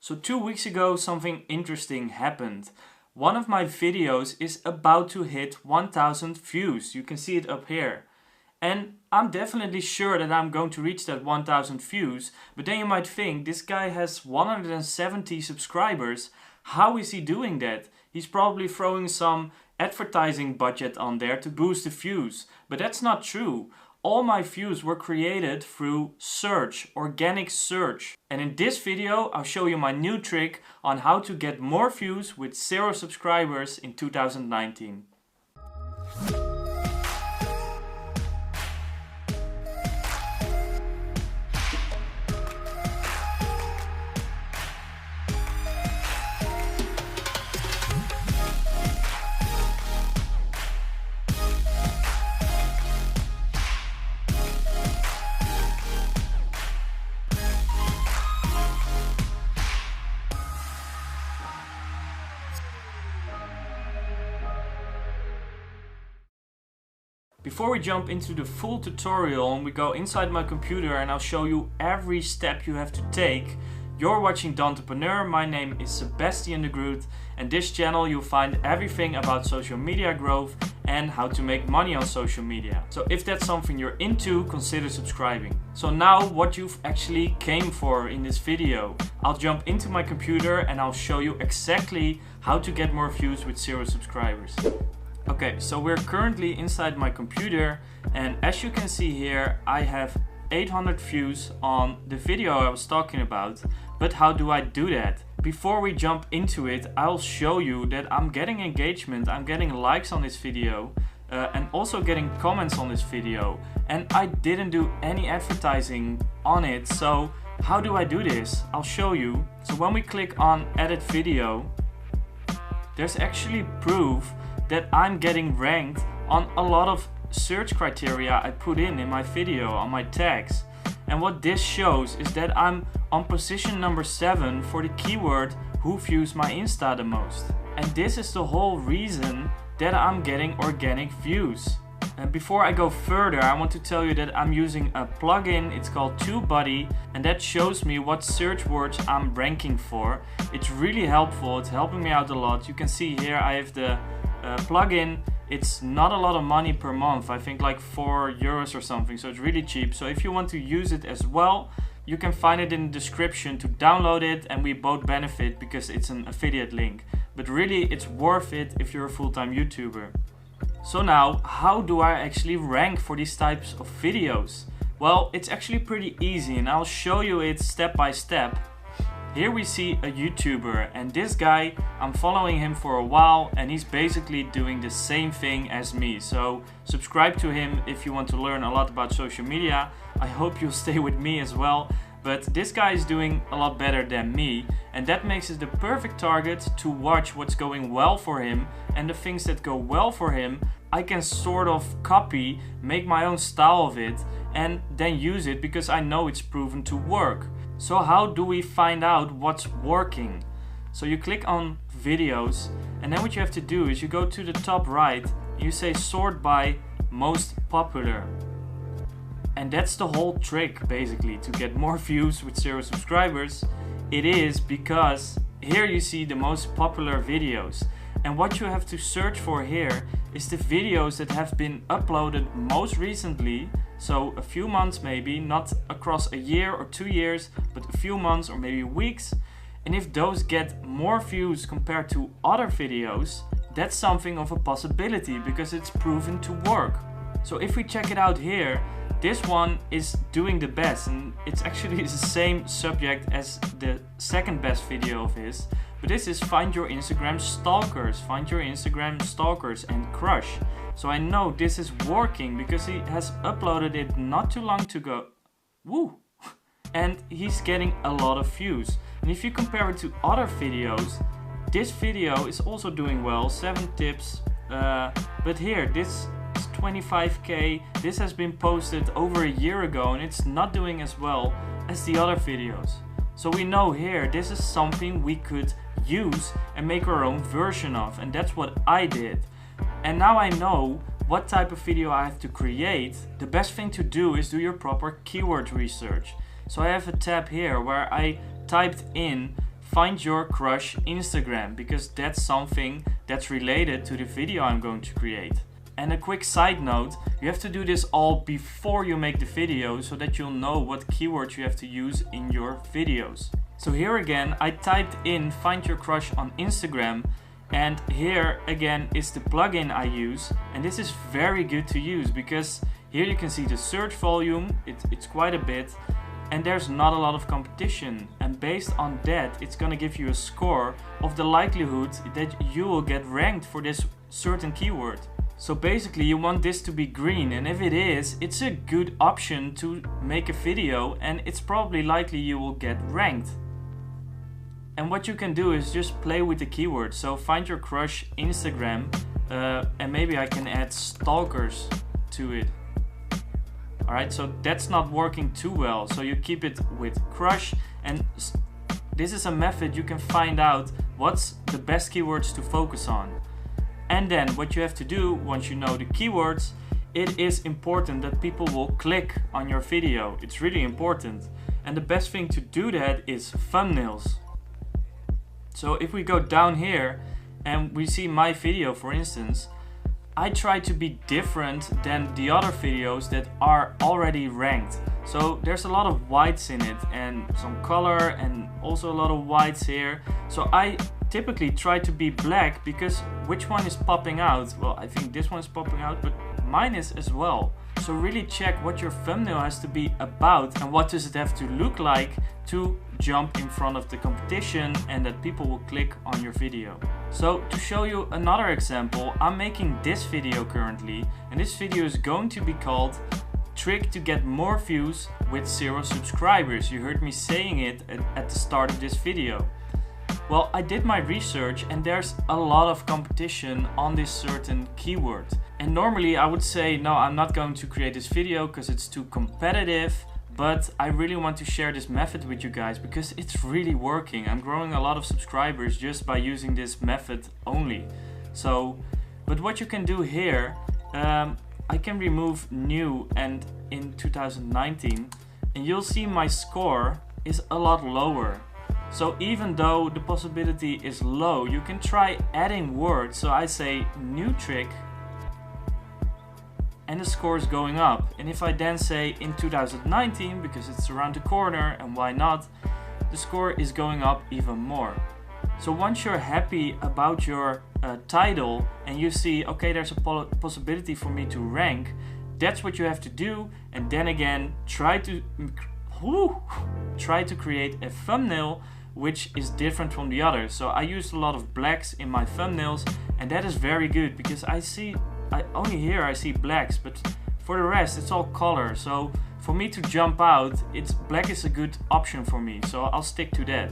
So 2 weeks ago something interesting happened. One of my videos is about to hit 1000 views. You can see it up here. And I'm definitely sure that I'm going to reach that 1000 views. But then you might think, this guy has 170 subscribers. How is he doing that? He's probably throwing some advertising budget on there to boost the views. But that's not true. All my views were created through search, organic search. And in this video I'll show you my new trick on how to get more views with 0 subscribers in 2019. Before we jump into the full tutorial and we go inside my computer and I'll show you every step you have to take, you're watching Entrepreneur. My name is Sebastian de Groot, and this channel you'll find everything about social media growth and how to make money on social media. So if that's something you're into, consider subscribing. So now what you've actually came for in this video. I'll jump into my computer and I'll show you exactly how to get more views with 0 subscribers. Okay, so we're currently inside my computer, and as you can see here, I have 800 views on the video I was talking about. But how do I do that? Before we jump into it, I'll show you that I'm getting engagement, I'm getting likes on this video, and also getting comments on this video. And I didn't do any advertising on it, so how do I do this? I'll show you. So when we click on edit video, there's actually proof that I'm getting ranked on a lot of search criteria I put in my video, on my tags. And what this shows is that I'm on position number 7 for the keyword who views my Insta the most. And this is the whole reason that I'm getting organic views. And before I go further, I want to tell you that I'm using a plugin. It's called TubeBuddy, and that shows me what search words I'm ranking for. It's really helpful, it's helping me out a lot. You can see here I have the plugin. It's not a lot of money per month, I think like €4 or something, so it's really cheap. So if you want to use it as well, you can find it in the description to download it, and we both benefit because it's an affiliate link. But really it's worth it if you're a full-time YouTuber. So now, how do I actually rank for these types of videos? Well, it's actually pretty easy, and I'll show you it step by step. Here we see a YouTuber, and this guy, I'm following him for a while, and he's basically doing the same thing as me. So subscribe to him if you want to learn a lot about social media. I hope you'll stay with me as well. But this guy is doing a lot better than me, and that makes it the perfect target to watch what's going well for him, and the things that go well for him I can sort of copy, make my own style of it, and then use it because I know it's proven to work. So how do we find out what's working? So you click on videos, and then what you have to do is you go to the top right, you say sort by most popular. And that's the whole trick basically to get more views with 0 subscribers. It is because here you see the most popular videos. And what you have to search for here is the videos that have been uploaded most recently. So a few months maybe, not across a year or 2 years, but a few months or maybe weeks. And if those get more views compared to other videos, that's something of a possibility because it's proven to work. So if we check it out here, this one is doing the best, and it's actually the same subject as the second best video of his. But this is find your Instagram stalkers, and crush. So I know this is working because he has uploaded it not too long ago. Woo! And he's getting a lot of views. And if you compare it to other videos, this video is also doing well, 7 tips. But here, this is 25k. This has been posted over a year ago and it's not doing as well as the other videos. So we know here, this is something we could use and make our own version of, and that's what I did. And now I know what type of video I have to create. The best thing to do is do your proper keyword research. So I have a tab here where I typed in find your crush Instagram, because that's something that's related to the video I'm going to create. And a quick side note, you have to do this all before you make the video so that you'll know what keywords you have to use in your videos. So here again, I typed in find your crush on Instagram, and here again is the plugin I use, and this is very good to use because here you can see the search volume, it's quite a bit, and there's not a lot of competition, and based on that it's gonna give you a score of the likelihood that you will get ranked for this certain keyword. So basically you want this to be green, and if it is, it's a good option to make a video, and it's probably likely you will get ranked. And what you can do is just play with the keywords. So find your crush Instagram, and maybe I can add stalkers to it. Alright, so that's not working too well, so you keep it with crush, and this is a method you can find out what's the best keywords to focus on. And then what you have to do once you know the keywords, it is important that people will click on your video. It's really important, and the best thing to do that is thumbnails. So if we go down here and we see my video, for instance, I try to be different than the other videos that are already ranked. So there's a lot of whites in it and some color and also a lot of whites here. So I typically try to be black because which one is popping out? Well, I think this one is popping out, but mine is as well. So really check what your thumbnail has to be about and what does it have to look like to jump in front of the competition and that people will click on your video. So to show you another example, I'm making this video currently, and this video is going to be called Trick to Get More Views with 0 Subscribers. You heard me saying it at the start of this video. Well, I did my research and there's a lot of competition on this certain keyword. And normally I would say, no, I'm not going to create this video because it's too competitive, but I really want to share this method with you guys because it's really working. I'm growing a lot of subscribers just by using this method only. So, but what you can do here, I can remove new and in 2019, and you'll see my score is a lot lower. So even though the possibility is low, you can try adding words. So I say new trick, and the score is going up. And if I then say in 2019, because it's around the corner and why not, the score is going up even more. So once you're happy about your title and you see, okay, there's a possibility for me to rank, that's what you have to do. And then again, try to create a thumbnail which is different from the others. So I use a lot of blacks in my thumbnails, and that is very good because I see blacks, but for the rest it's all color. So for me to jump out, black is a good option for me, so I'll stick to that.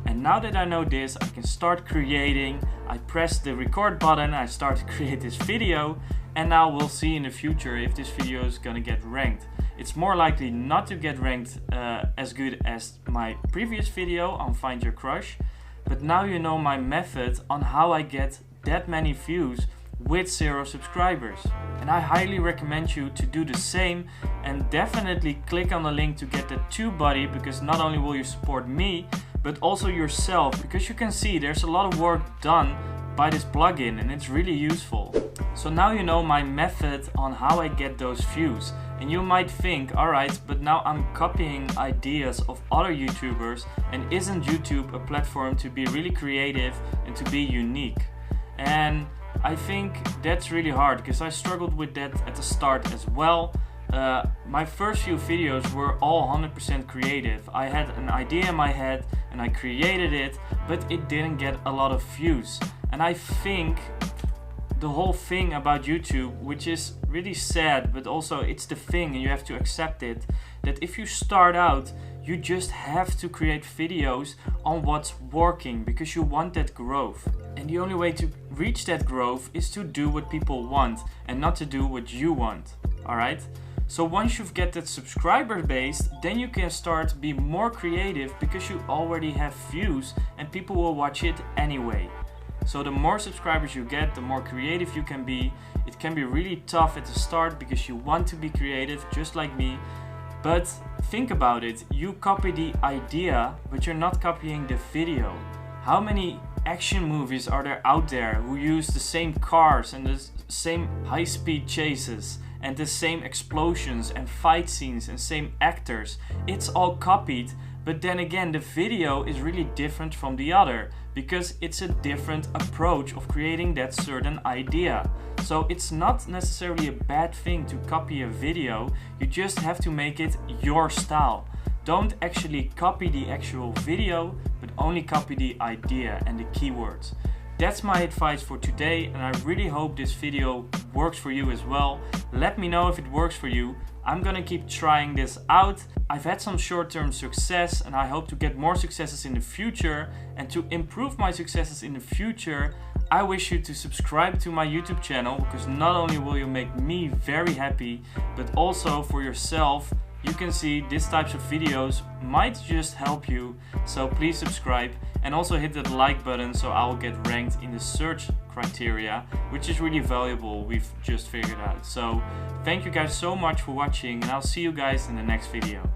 And now that I know this, I can start creating. I press the record button, I start to create this video, and now we'll see in the future if this video is gonna get ranked. It's more likely not to get ranked as good as my previous video on Find Your Crush, but now you know my method on how I get that many views with 0 subscribers. And I highly recommend you to do the same, and definitely click on the link to get the TubeBuddy, because not only will you support me, but also yourself, because you can see there's a lot of work done by this plugin and it's really useful. So now you know my method on how I get those views. And you might think, alright, but now I'm copying ideas of other YouTubers, and isn't YouTube a platform to be really creative and to be unique? And I think that's really hard because I struggled with that at the start as well. My first few videos were all 100% creative. I had an idea in my head and I created it, but it didn't get a lot of views. And I think the whole thing about YouTube, which is really sad, but also it's the thing and you have to accept it, that if you start out, you just have to create videos on what's working because you want that growth. And the only way to reach that growth is to do what people want and not to do what you want. Alright? So once you get that subscriber base, then you can start to be more creative because you already have views and people will watch it anyway. So the more subscribers you get, the more creative you can be. It can be really tough at the start because you want to be creative just like me. But think about it, you copy the idea, but you're not copying the video. How many action movies are there out there who use the same cars and the same high-speed chases and the same explosions and fight scenes and same actors? It's all copied, but then again the video is really different from the other because it's a different approach of creating that certain idea. So it's not necessarily a bad thing to copy a video, you just have to make it your style. Don't actually copy the actual video, but only copy the idea and the keywords. That's my advice for today, and I really hope this video works for you as well. Let me know if it works for you. I'm gonna keep trying this out. I've had some short-term success and I hope to get more successes in the future. And to improve my successes in the future, I wish you to subscribe to my YouTube channel, because not only will you make me very happy, but also for yourself, you can see these types of videos might just help you. So please subscribe and also hit that like button so I will get ranked in the search criteria, which is really valuable, we've just figured out. So thank you guys so much for watching, and I'll see you guys in the next video.